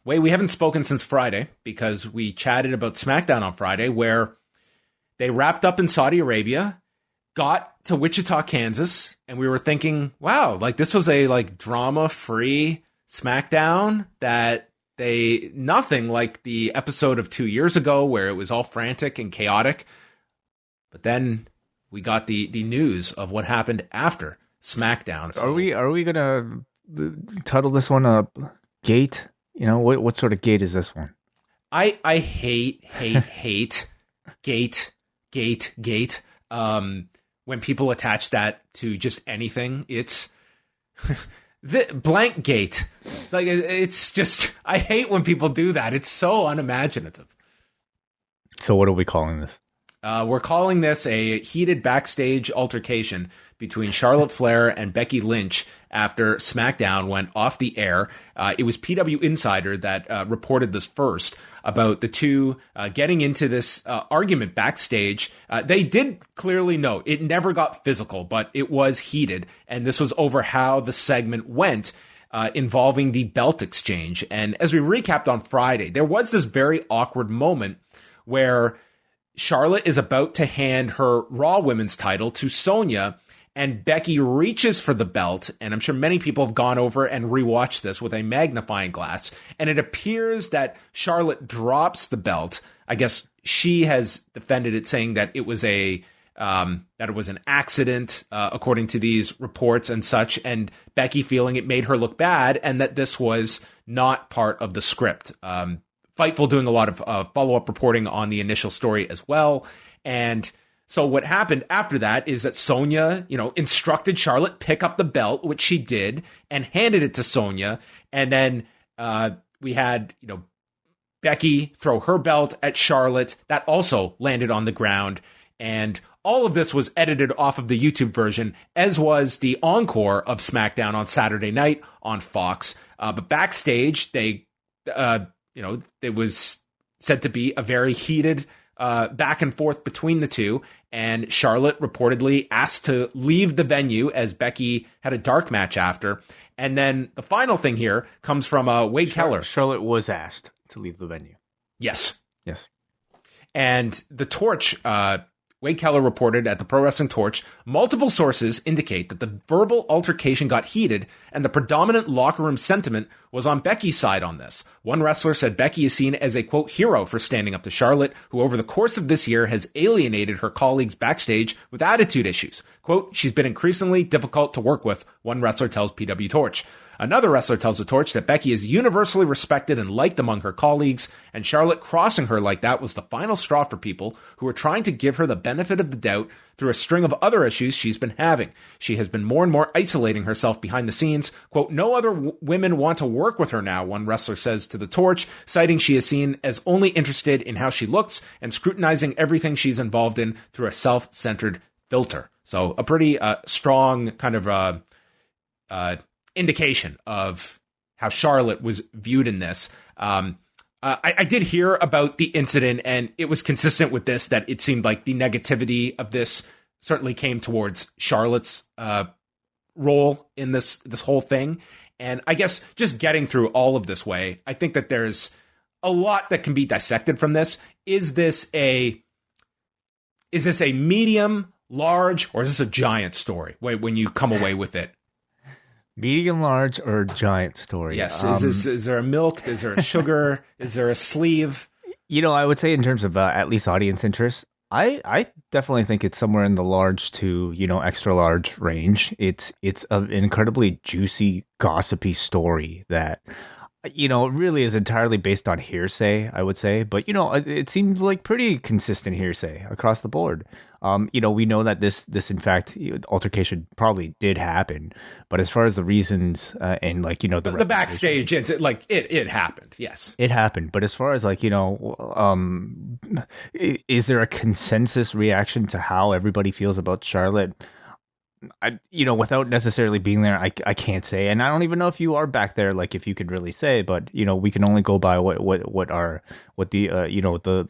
we haven't spoken since Friday because we chatted about SmackDown on Friday, where they wrapped up in Saudi Arabia, got to Wichita, Kansas, and we were thinking, wow, like this was a like drama-free SmackDown that nothing like the episode of 2 years ago where it was all frantic and chaotic. But then we got the news of what happened after SmackDown. So, are we gonna title this one a Gate? You know, what sort of gate is this one? I hate Gate. When people attach that to just anything, it's the blank gate. Like it's just, I hate when people do that. It's so unimaginative. So what are we calling this? We're calling this a heated backstage altercation between Charlotte Flair and Becky Lynch after SmackDown went off the air. It was PW Insider that reported this first about the two getting into this argument backstage. They did clearly note it never got physical, but it was heated. And this was over how the segment went involving the belt exchange. And as we recapped on Friday, there was this very awkward moment where Charlotte is about to hand her Raw Women's title to Sonya, and Becky reaches for the belt, and I'm sure many people have gone over and rewatched this with a magnifying glass, and it appears that Charlotte drops the belt. I guess she has defended it, saying that it was an accident, according to these reports and such, and Becky feeling it made her look bad, and that this was not part of the script. Fightful doing a lot of follow-up reporting on the initial story as well. And so what happened after that is that Sonya, instructed Charlotte pick up the belt, which she did, and handed it to Sonya. And then we had, Becky throw her belt at Charlotte. That also landed on the ground. And all of this was edited off of the YouTube version, as was the encore of SmackDown on Saturday night on Fox. But backstage, it was said to be a very heated back and forth between the two, and Charlotte reportedly asked to leave the venue as Becky had a dark match after. And then the final thing here comes from Wade Keller. Charlotte was asked to leave the venue. Yes. And the Torch, Wade Keller reported at the Pro Wrestling Torch, multiple sources indicate that the verbal altercation got heated and the predominant locker room sentiment was on Becky's side on this. One wrestler said Becky is seen as a, quote, hero for standing up to Charlotte, who over the course of this year has alienated her colleagues backstage with attitude issues. Quote, she's been increasingly difficult to work with, one wrestler tells PW Torch. Another wrestler tells the Torch that Becky is universally respected and liked among her colleagues, and Charlotte crossing her like that was the final straw for people who were trying to give her the benefit of the doubt through a string of other issues she's been having. She has been more and more isolating herself behind the scenes. Quote, no other women want to work with her now, one wrestler says to the Torch, citing she is seen as only interested in how she looks and scrutinizing everything she's involved in through a self-centered filter. So a pretty strong kind of indication of how Charlotte was viewed in this. I did hear about the incident, and it was consistent with this, that it seemed like the negativity of this certainly came towards Charlotte's role in this whole thing. And I guess just getting through all of this way, I think that there's a lot that can be dissected from this. Is this a medium, large, or is this a giant story when you come away with it? Medium, large, or giant story? Yes. Is there a milk? Is there a sugar? Is there a sleeve? I would say in terms of at least audience interest, I definitely think it's somewhere in the large to, extra large range. It's an incredibly juicy, gossipy story that, really is entirely based on hearsay, I would say. But, it seems like pretty consistent hearsay across the board. We know that this in fact, altercation probably did happen. But as far as the reasons and the backstage, it happened. Yes, it happened. But as far as is there a consensus reaction to how everybody feels about Charlotte? Without necessarily being there, I can't say, and I don't even know if you are back there, if you could really say, but we can only go by what the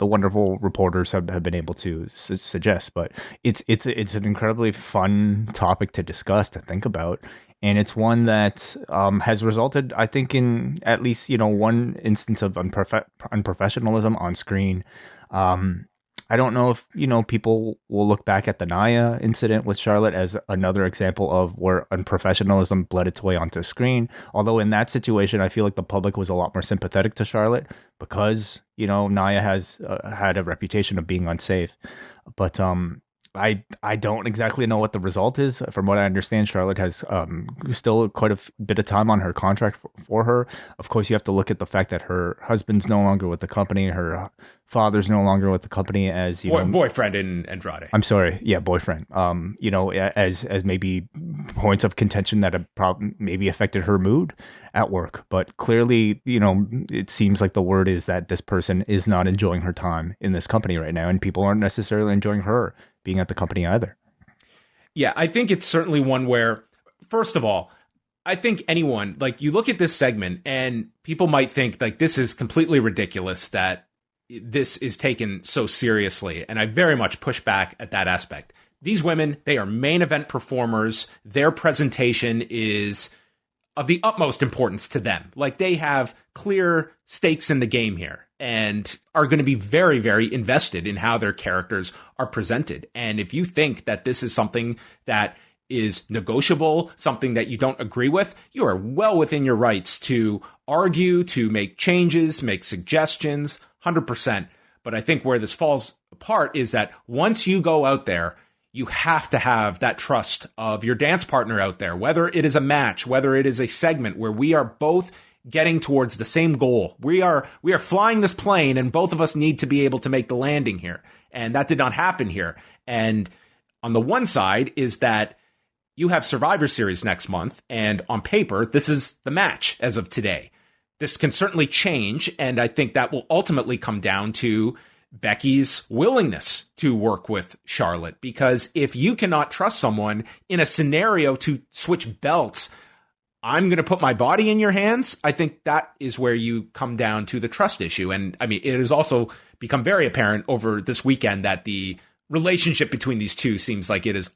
wonderful reporters have been able to suggest. But it's an incredibly fun topic to discuss, to think about, And it's one that has resulted, I think, in at least, one instance of unprofessionalism on screen. I don't know if, people will look back at the Nia incident with Charlotte as another example of where unprofessionalism bled its way onto screen. Although in that situation, I feel like the public was a lot more sympathetic to Charlotte because, Nia has had a reputation of being unsafe. But I don't exactly know what the result is. From what I understand, Charlotte has still quite a bit of time on her contract for her. Of course, you have to look at the fact that her husband's no longer with the company. Her father's no longer with the company as, boyfriend in Andrade. I'm sorry. Yeah, boyfriend. As maybe points of contention that have maybe affected her mood at work. But clearly, it seems like the word is that this person is not enjoying her time in this company right now. And people aren't necessarily enjoying her being at the company either. Yeah, I think it's certainly one where, first of all, I think anyone, like, you look at this segment and people might think, like, this is completely ridiculous that this is taken so seriously. And I very much push back at that aspect. These women, they are main event performers. Their presentation is of the utmost importance to them. Like, they have clear stakes in the game here and are going to be very, very invested in how their characters are presented. And if you think that this is something that is negotiable, something that you don't agree with, you are well within your rights to argue, to make changes, make suggestions, 100%. But I think where this falls apart is that once you go out there, you have to have that trust of your dance partner out there, whether it is a match, whether it is a segment where we are both getting towards the same goal. We are flying this plane and both of us need to be able to make the landing here. And that did not happen here. And on the one side is that you have Survivor Series next month, and on paper, this is the match as of today. This can certainly change, and I think that will ultimately come down to Becky's willingness to work with Charlotte. Because if you cannot trust someone in a scenario to switch belts, I'm going to put my body in your hands. I think that is where you come down to the trust issue. And I mean, it has also become very apparent over this weekend that the relationship between these two seems like it has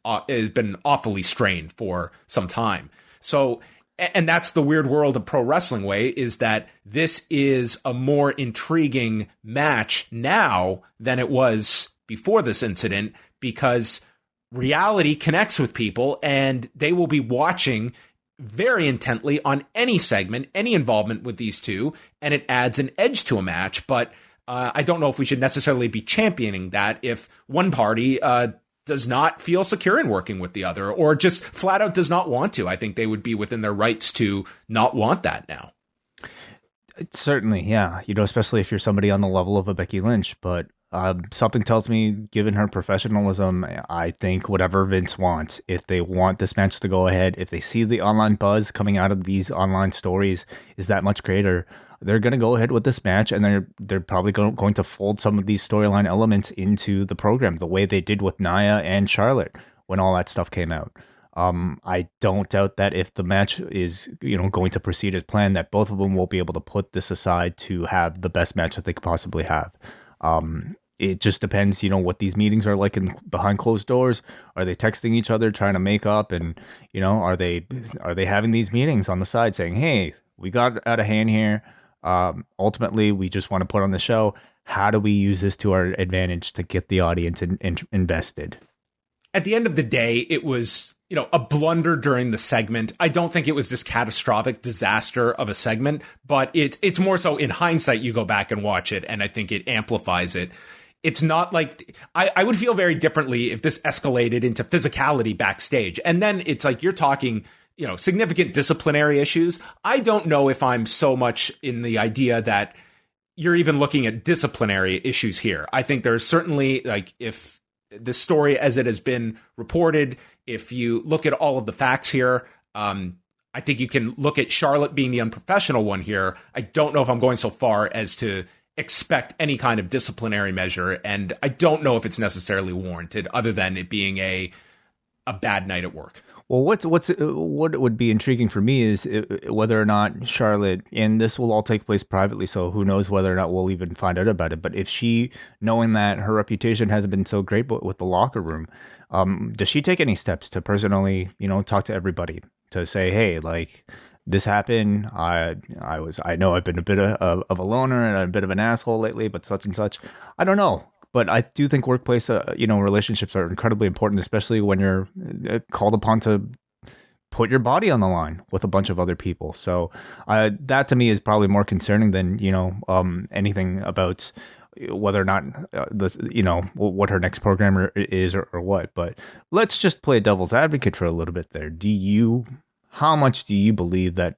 been awfully strained for some time. So, and that's the weird world of pro wrestling way, is that this is a more intriguing match now than it was before this incident, because reality connects with people and they will be watching very intently on any segment, any involvement with these two, and it adds an edge to a match. But I don't know if we should necessarily be championing that if one party does not feel secure in working with the other, or just flat out does not want to. I think they would be within their rights to not want that now. Certainly, yeah. Especially if you're somebody on the level of a Becky Lynch. But something tells me, given her professionalism, I think whatever Vince wants, if they want this match to go ahead, if they see the online buzz coming out of these online stories is that much greater, they're going to go ahead with this match, and they're probably going to fold some of these storyline elements into the program, the way they did with Nia and Charlotte when all that stuff came out. I don't doubt that if the match is going to proceed as planned, that both of them will be able to put this aside to have the best match that they could possibly have. It just depends, what these meetings are like behind closed doors. Are they texting each other trying to make up, and are they having these meetings on the side saying, "Hey, we got out of hand here. Ultimately, we just want to put on the show. How do we use this to our advantage to get the audience invested?" At the end of the day, it was, a blunder during the segment. I don't think it was this catastrophic disaster of a segment, but it's more so in hindsight, you go back and watch it, and I think it amplifies it. It's not like I would feel very differently if this escalated into physicality backstage. And then it's like you're talking, significant disciplinary issues. I don't know if I'm so much in the idea that you're even looking at disciplinary issues here. I think there's certainly, like, if the story as it has been reported, if you look at all of the facts here, I think you can look at Charlotte being the unprofessional one here. I don't know if I'm going so far as to expect any kind of disciplinary measure, and I don't know if it's necessarily warranted, other than it being a bad night at work. Well, what would be intriguing for me is whether or not Charlotte, and this will all take place privately, so who knows whether or not we'll even find out about it. But if she, knowing that her reputation hasn't been so great with the locker room, does she take any steps to personally, talk to everybody? to say, hey, like this happened. I know I've been a bit of a loner and a bit of an asshole lately, but such and such. I don't know. But I do think workplace, relationships are incredibly important, especially when you're called upon to put your body on the line with a bunch of other people. So that to me is probably more concerning than, anything about whether or not what her next program is or what. But let's just play devil's advocate for a little bit there. How much do you believe that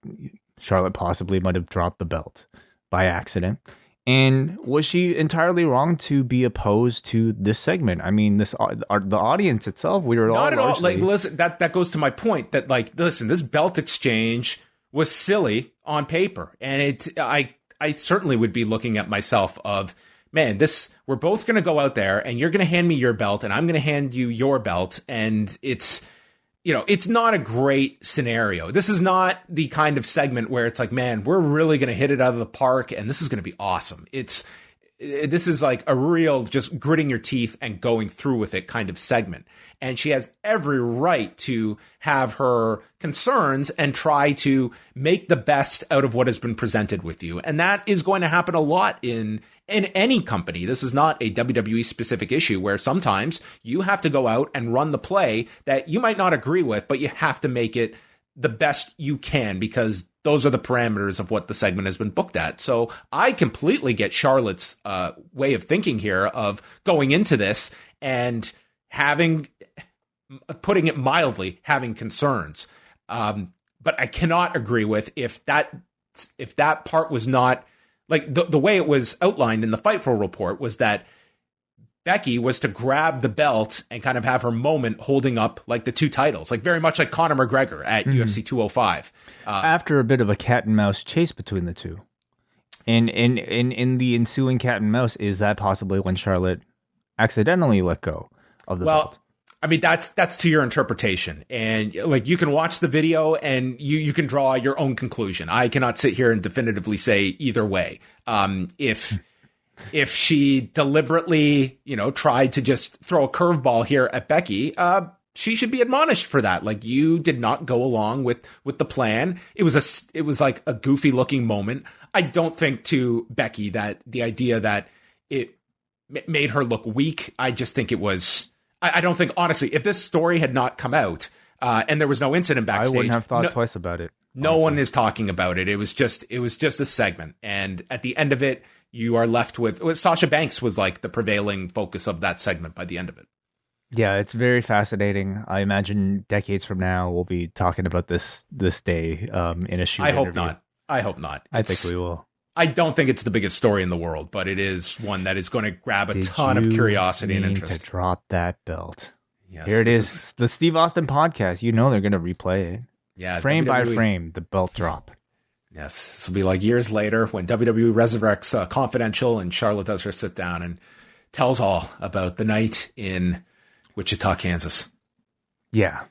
Charlotte possibly might have dropped the belt by accident? And was she entirely wrong to be opposed to this segment? I mean, the audience itself, we were not all at all. Like, listen, that goes to my point that, like, listen, this belt exchange was silly on paper, and I certainly would be looking at myself of, man, we're both going to go out there, and you're going to hand me your belt, and I'm going to hand you your belt, and it's not a great scenario. This is not the kind of segment where it's like, man, we're really going to hit it out of the park and this is going to be awesome. This is like a real just gritting your teeth and going through with it kind of segment. And she has every right to have her concerns and try to make the best out of what has been presented with you. And that is going to happen a lot in any company. This is not a WWE specific issue where sometimes you have to go out and run the play that you might not agree with, but you have to make it the best you can because those are the parameters of what the segment has been booked at. So I completely get Charlotte's way of thinking here of going into this and putting it mildly, having concerns. But I cannot agree with if that part was not, like, the way it was outlined in the Fightful report was that Becky was to grab the belt and kind of have her moment holding up like the two titles, like very much like Conor McGregor at UFC 205. After a bit of a cat and mouse chase between the two. And in the ensuing cat and mouse, is that possibly when Charlotte accidentally let go of the belt? I mean, that's to your interpretation. And like, you can watch the video and you can draw your own conclusion. I cannot sit here and definitively say either way. If she deliberately, tried to just throw a curveball here at Becky, she should be admonished for that. Like, you did not go along with the plan. It was like a goofy looking moment. I don't think to Becky that the idea that it made her look weak. I just think it was, I don't think, honestly, if this story had not come out and there was no incident backstage, I wouldn't have thought twice about it. No one is talking about it. It was just a segment. And at the end of it, you are left with Sasha Banks was like the prevailing focus of that segment by the end of it. Yeah, it's very fascinating. I imagine decades from now we'll be talking about this day in a shoot interview. I hope not. I think we will. I don't think it's the biggest story in the world, but it is one that is going to grab a ton of curiosity and interest. To drop that belt. Yes, here it is. The Steve Austin podcast. They're going to replay it. Yeah, frame by frame, the belt drop. Yes, this will be like years later when WWE resurrects Confidential and Charlotte does her sit down and tells all about the night in Wichita, Kansas. Yeah,